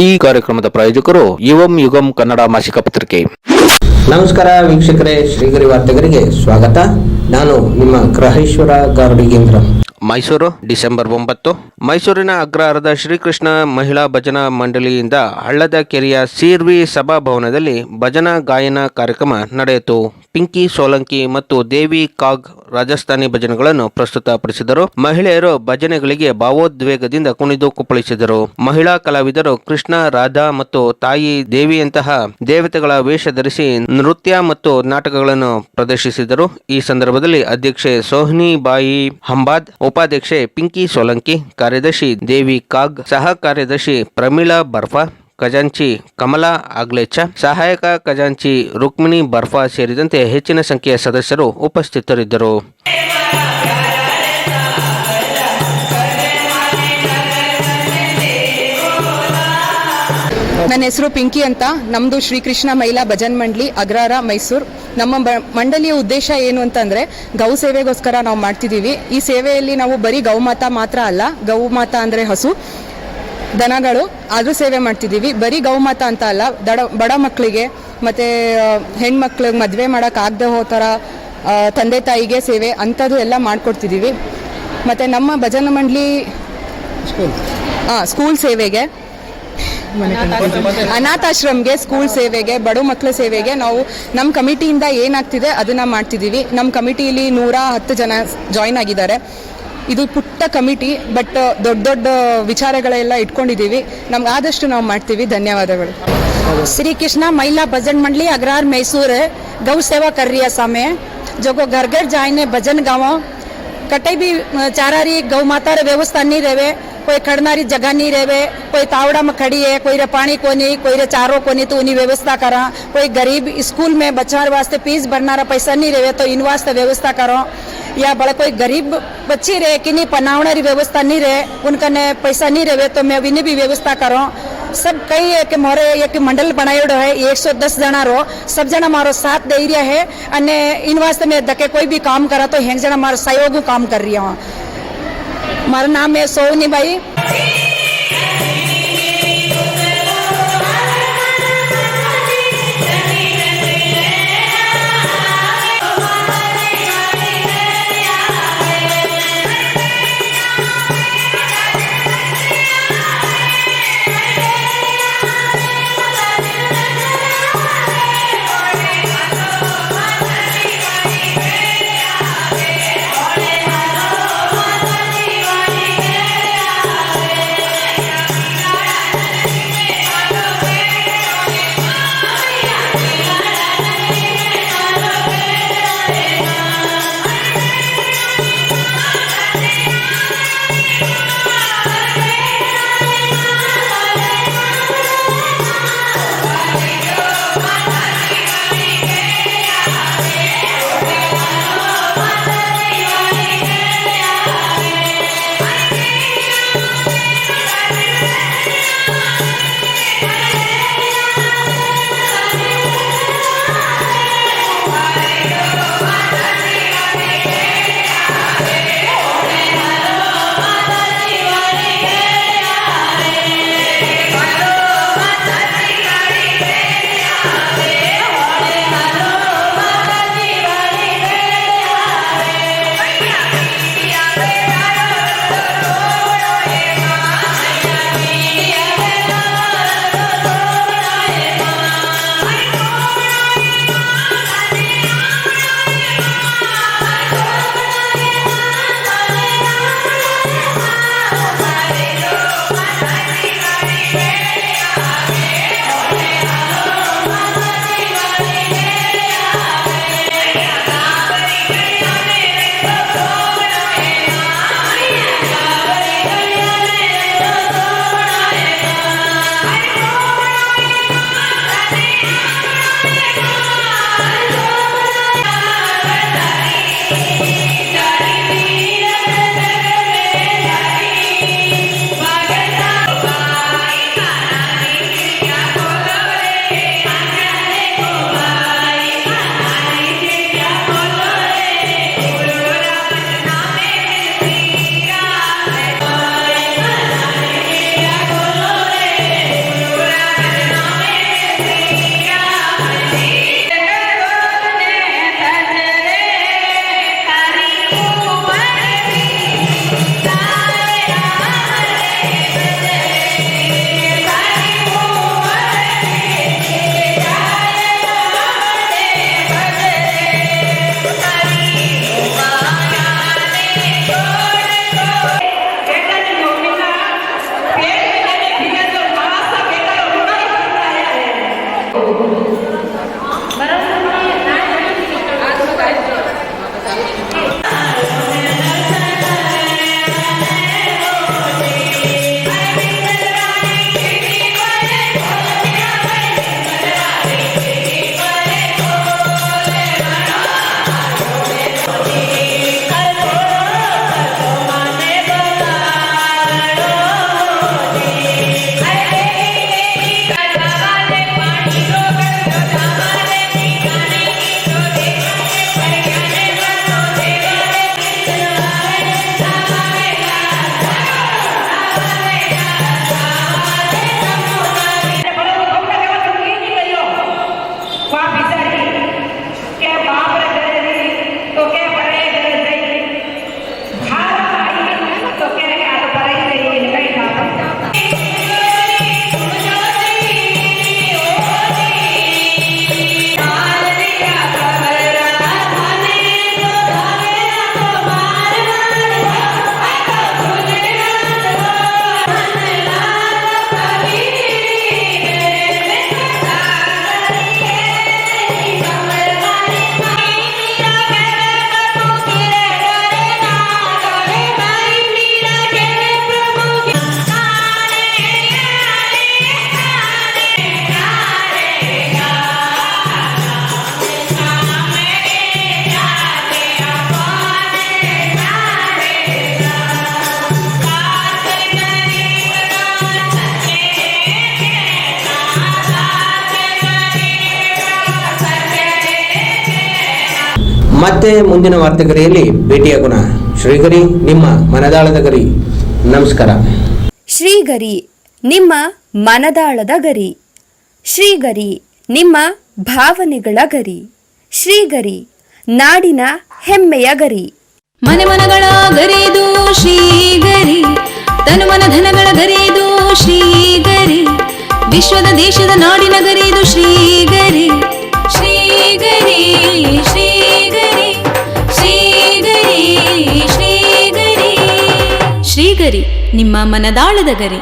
ಈ ಕಾರ್ಯಕ್ರಮದ ಪ್ರಾಯೋಜಕರು ಯುಗಂ ಕನ್ನಡ ಮಾಸಿಕ ಪತ್ರಿಕೆ. ನಮಸ್ಕಾರ ವೀಕ್ಷಕರೇ, ಶ್ರೀಗರಿ ವಾರ್ತೆಗರಿಗೆ ಸ್ವಾಗತ. ನಾನು ನಿಮ್ಮ ಗ್ರಹೇಶ್ವರ ಗಾರ್ಡಿಗೇಂದ್ರ. ಮೈಸೂರು ಡಿಸೆಂಬರ್ 9. ಮೈಸೂರಿನ ಅಗ್ರಹಾರದ ಶ್ರೀಕೃಷ್ಣ ಮಹಿಳಾ ಭಜನಾ ಮಂಡಳಿಯಿಂದ ಹಳ್ಳದ ಕೆರೆಯ ಸಿರ್ವಿ ಸಭಾಭವನದಲ್ಲಿ ಭಜನಾ ಗಾಯನ ಕಾರ್ಯಕ್ರಮ ನಡೆಯಿತು. ಪಿಂಕಿ ಸೋಲಂಕಿ ಮತ್ತು ದೇವಿ ಕಾಗ್ ರಾಜಸ್ಥಾನಿ ಭಜನೆಗಳನ್ನು ಪ್ರಸ್ತುತಪಡಿಸಿದರು. ಮಹಿಳೆಯರು ಭಜನೆಗಳಿಗೆ ಭಾವೋದ್ವೇಗದಿಂದ ಕುಣಿದು ಕುಪ್ಪಳಿಸಿದರು. ಮಹಿಳಾ ಕಲಾವಿದರು ಕೃಷ್ಣ, ರಾಧಾ ಮತ್ತು ತಾಯಿ ದೇವಿಯಂತಹ ದೇವತೆಗಳ ವೇಷ ಧರಿಸಿ ನೃತ್ಯ ಮತ್ತು ನಾಟಕಗಳನ್ನು ಪ್ರದರ್ಶಿಸಿದರು. ಈ ಸಂದರ್ಭದಲ್ಲಿ ಅಧ್ಯಕ್ಷೆ ಸೋಹಿನಿ ಬಾಯಿ ಹಂಬಾದ್, ಉಪಾಧ್ಯಕ್ಷೆ ಪಿಂಕಿ ಸೋಲಂಕಿ, ಕಾರ್ಯದರ್ಶಿ ದೇವಿ ಕಾಗ್, ಸಹ ಕಾರ್ಯದರ್ಶಿ ಪ್ರಮೀಳಾ ಬರ್ಫಾ, ಖಜಾಂಚಿ ಕಮಲಾ ಆಗ್ಲೇಚ, ಸಹಾಯಕ ಖಜಾಂಚಿ ರುಕ್ಮಿಣಿ ಬರ್ಫಾ ಸೇರಿದಂತೆ ಹೆಚ್ಚಿನ ಸಂಖ್ಯೆಯ ಸದಸ್ಯರು ಉಪಸ್ಥಿತರಿದ್ದರು. ನನ್ನ ಹೆಸರು ಪಿಂಕಿ ಅಂತ. ನಮ್ಮದು ಶ್ರೀಕೃಷ್ಣ ಮಹಿಳಾ ಭಜನ್ ಮಂಡಳಿ ಅಗ್ರಹಾರ ಮೈಸೂರು. ನಮ್ಮ ಮಂಡಳಿಯ ಉದ್ದೇಶ ಏನು ಅಂತಂದರೆ ಗೌ ಸೇವೆಗೋಸ್ಕರ ನಾವು ಮಾಡ್ತಿದ್ದೀವಿ. ಈ ಸೇವೆಯಲ್ಲಿ ನಾವು ಬರೀ ಗೌಮಾತಾ ಮಾತ್ರ ಅಲ್ಲ, ಗೌಮಾತಾ ಅಂದರೆ ಹಸು ದನಗಳು, ಅದ್ರ ಸೇವೆ ಮಾಡ್ತಿದ್ದೀವಿ. ಬರೀ ಗೌಮಾತಾ ಅಂತ ಅಲ್ಲ, ಬಡ ಮಕ್ಕಳಿಗೆ ಮತ್ತು ಹೆಣ್ಮಕ್ಳಿಗೆ ಮದುವೆ ಮಾಡೋಕ್ಕಾಗದೆ ಹೋ ಥರ ತಂದೆ ತಾಯಿಗೆ ಸೇವೆ ಅಂಥದ್ದು ಎಲ್ಲ ಮಾಡಿಕೊಡ್ತಿದ್ದೀವಿ. ಮತ್ತು ನಮ್ಮ ಭಜನಾ ಮಂಡಳಿ ಸ್ಕೂಲ್ ಸೇವೆಗೆ, ಅನಾಥಾಶ್ರಮ್ಗೆ, ಸ್ಕೂಲ್ ಸೇವೆಗೆ, ಬಡ ಮಕ್ಕಳ ಸೇವೆಗೆ ನಾವು ನಮ್ಮ ಕಮಿಟಿಯಿಂದ ಏನಾಗ್ತಿದೆ ಅದನ್ನು ಮಾಡ್ತಿದ್ದೀವಿ. ನಮ್ಮ ಕಮಿಟಿಯಲ್ಲಿ 110 ಜನ ಜಾಯ್ನ್ ಆಗಿದ್ದಾರೆ. ಇದು ಪುಟ್ಟ ಕಮಿಟಿ, ಬಟ್ ದೊಡ್ಡ ದೊಡ್ಡ ವಿಚಾರಗಳೆಲ್ಲ ಇಟ್ಕೊಂಡಿದ್ದೀವಿ. ನಮ್ಗೆ ಆದಷ್ಟು ನಾವು ಮಾಡ್ತೀವಿ. ಧನ್ಯವಾದಗಳು. श्री कृष्णा महिला भजन मंडली अग्रहार मैसूर गौ सेवा कर रही है सामे जो को घर घर जाने भजन गावों कटे भी चारारी गौ माता रे व्यवस्था नहीं रहे, कोई खड़नारी जगह नहीं रहे, कोई तावड़ा में खड़ी है, कोई रे पानी को नहीं, कोई रे चारों को नहीं, तो उन्हीं व्यवस्था करा. कोई गरीब स्कूल में बच्चा वास्ते फीस भरना पैसा नहीं रहे तो इन वास्ते व्यवस्था करो. या बड़ा कोई गरीब बच्ची रहे कि नहीं पनावनारी व्यवस्था नहीं रहे, उनका ने पैसा नहीं रहे तो मैं इन्हें भी व्यवस्था करो. सब कई है कि मोरे एक मंडल बनायोडो है, 110 जना रो, सब जना मारो साथ दे रहा है. अने इन वास्ते में धके कोई भी काम करा तो हेंग जना मारो सहयोग काम कर रही हूँ. मारा नाम है सोनी भाई. ಮತ್ತೆ ಮುಂದಿನ ವಾರ್ತೆಗರಿಯಲ್ಲಿ ಭೇಟಿಯಾಗೋಣ. ಶ್ರೀಗರಿ ನಿಮ್ಮ ಮನದಾಳದ ಗರಿ. ನಮಸ್ಕಾರ. ಶ್ರೀಗರಿ ನಿಮ್ಮ ಮನದಾಳದ ಗರಿ. ಶ್ರೀಗರಿ ನಿಮ್ಮ ಭಾವನೆಗಳ ಗರಿ. ಶ್ರೀಗರಿ ನಾಡಿನ ಹೆಮ್ಮೆಯ ಗರಿ. ಮನೆ ಮನಗಳ ಗರಿದು ಶ್ರೀಗರಿ, ತನು ಮನ ಧನಗಳ ಗರಿದು ಶ್ರೀಗರಿ, ವಿಶ್ವದ ದೇಶದ ನಾಡಿನ ಗರಿದು ಶ್ರೀಗರಿ. ಶ್ರೀಗರಿ ಶ್ರೀಗರಿ ಶ್ರೀಗರಿ ಶ್ರೀಗರಿ ಶ್ರೀಗರಿ ನಿಮ್ಮ ಮನದಾಳದ ಗರಿ.